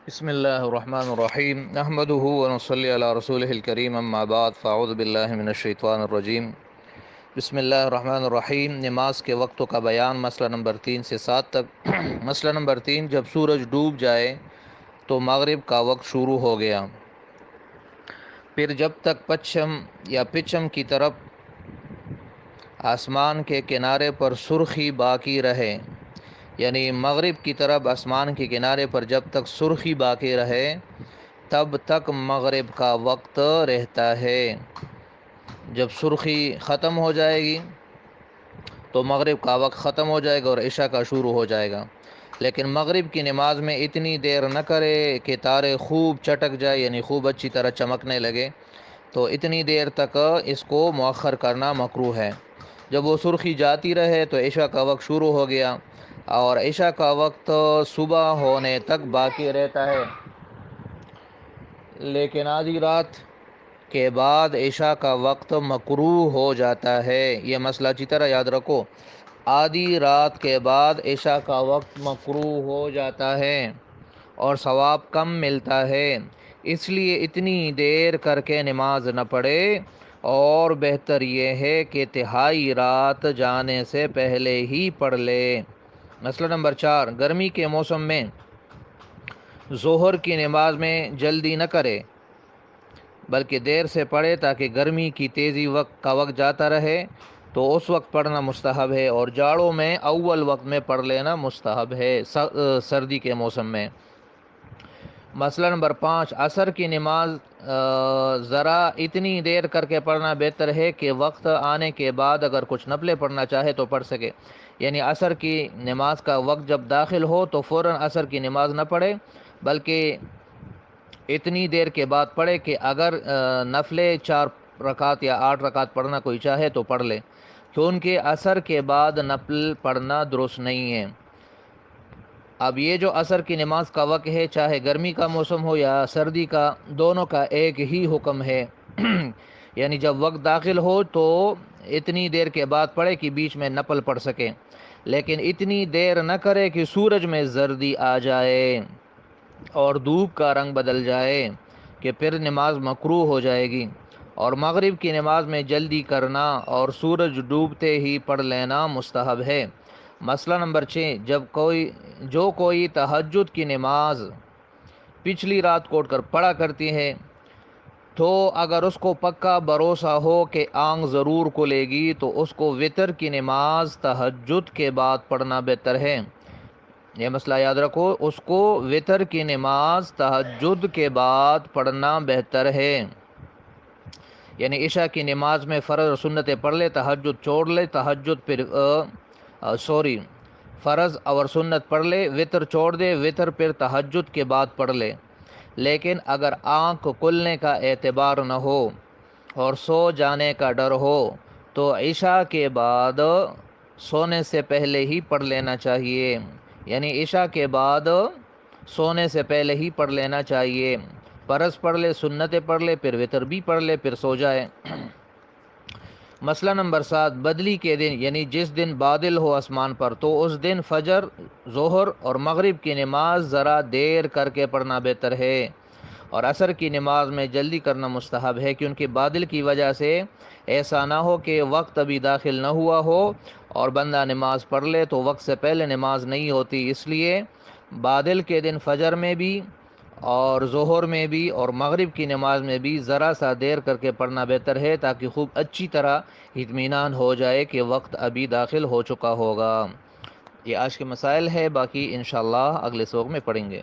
بسم اللہ الرحمن الرحیم نحمدہ ونصلی علی رسولہ الکریم اما بعد فاعوذ باللہ من الشیطان الرجیم بسم اللہ الرحمن الرحیم۔ نماز کے وقتوں کا بیان، مسئلہ نمبر 3 سے 7 تک۔ مسئلہ نمبر 3، جب سورج ڈوب جائے تو مغرب کا وقت شروع ہو گیا، پھر جب تک پچھم کی طرف آسمان کے کنارے پر سرخی باقی رہے، یعنی مغرب کی طرف آسمان کے کنارے پر جب تک سرخی باقی رہے تب تک مغرب کا وقت رہتا ہے۔ جب سرخی ختم ہو جائے گی تو مغرب کا وقت ختم ہو جائے گا اور عشاء کا شروع ہو جائے گا۔ لیکن مغرب کی نماز میں اتنی دیر نہ کرے کہ تارے خوب چٹک جائے، یعنی خوب اچھی طرح چمکنے لگے، تو اتنی دیر تک اس کو مؤخر کرنا مکروہ ہے۔ جب وہ سرخی جاتی رہے تو عشاء کا وقت شروع ہو گیا، اور عشاء کا وقت صبح ہونے تک باقی رہتا ہے، لیکن آدھی رات کے بعد عشاء کا وقت مکروہ ہو جاتا ہے۔ یہ مسئلہ اچھی طرح یاد رکھو، آدھی رات کے بعد عشاء کا وقت مکروہ ہو جاتا ہے اور ثواب کم ملتا ہے، اس لیے اتنی دیر کر کے نماز نہ پڑھے، اور بہتر یہ ہے کہ تہائی رات جانے سے پہلے ہی پڑھ لے۔ مسئلہ نمبر 4، گرمی کے موسم میں ظہر کی نماز میں جلدی نہ کرے بلکہ دیر سے پڑھے تاکہ گرمی کی تیزی کا وقت جاتا رہے، تو اس وقت پڑھنا مستحب ہے، اور جاڑوں میں اول وقت میں پڑھ لینا مستحب ہے سردی کے موسم میں۔ مسئلہ نمبر 5، عصر کی نماز ذرا اتنی دیر کر کے پڑھنا بہتر ہے کہ وقت آنے کے بعد اگر کچھ نفلیں پڑھنا چاہے تو پڑھ سکے، یعنی عصر کی نماز کا وقت جب داخل ہو تو فوراً عصر کی نماز نہ پڑھے، بلکہ اتنی دیر کے بعد پڑھے کہ اگر نفلیں 4 رکعت یا 8 رکعت پڑھنا کوئی چاہے تو پڑھ لے، کیونکہ عصر کے بعد نفل پڑھنا درست نہیں ہے۔ اب یہ جو عصر کی نماز کا وقت ہے، چاہے گرمی کا موسم ہو یا سردی کا، دونوں کا ایک ہی حکم ہے، یعنی جب وقت داخل ہو تو اتنی دیر کے بعد پڑھے کہ بیچ میں نفل پڑھ سکے، لیکن اتنی دیر نہ کرے کہ سورج میں زردی آ جائے اور دھوپ کا رنگ بدل جائے کہ پھر نماز مکروہ ہو جائے گی۔ اور مغرب کی نماز میں جلدی کرنا اور سورج ڈوبتے ہی پڑھ لینا مستحب ہے۔ مسئلہ نمبر 6، جو کوئی تہجد کی نماز پچھلی رات کو اٹھ کر پڑھا کرتی ہے، تو اگر اس کو پکا بھروسہ ہو کہ آنکھ ضرور کھلے گی تو اس کو وتر کی نماز تہجد کے بعد پڑھنا بہتر ہے۔ یہ مسئلہ یاد رکھو، اس کو وتر کی نماز تہجد کے بعد پڑھنا بہتر ہے، یعنی عشاء کی نماز میں فرض اور سنتیں پڑھ لے، تہجد چھوڑ لے، فرض اور سنت پڑھ لے، وتر چھوڑ دے، وتر پھر تہجد کے بعد پڑھ لے۔ لیکن اگر آنکھ کھلنے کا اعتبار نہ ہو اور سو جانے کا ڈر ہو تو عشاء کے بعد سونے سے پہلے ہی پڑھ لینا چاہیے، یعنی عشاء کے بعد سونے سے پہلے ہی پڑھ لینا چاہیے، فرض پڑھ لے، سنتیں پڑھ لے، پھر وتر بھی پڑھ لے، پھر سو جائے۔ مسئلہ نمبر 7، بدلی کے دن، یعنی جس دن بادل ہو آسمان پر، تو اس دن فجر، ظہر اور مغرب کی نماز ذرا دیر کر کے پڑھنا بہتر ہے، اور عصر کی نماز میں جلدی کرنا مستحب ہے، کیونکہ بادل کی وجہ سے ایسا نہ ہو کہ وقت ابھی داخل نہ ہوا ہو اور بندہ نماز پڑھ لے تو وقت سے پہلے نماز نہیں ہوتی، اس لیے بادل کے دن فجر میں بھی اور ظہر میں بھی اور مغرب کی نماز میں بھی ذرا سا دیر کر کے پڑھنا بہتر ہے، تاکہ خوب اچھی طرح اطمینان ہو جائے کہ وقت ابھی داخل ہو چکا ہوگا۔ یہ آج کے مسائل ہے، باقی انشاءاللہ اگلے سبق میں پڑھیں گے۔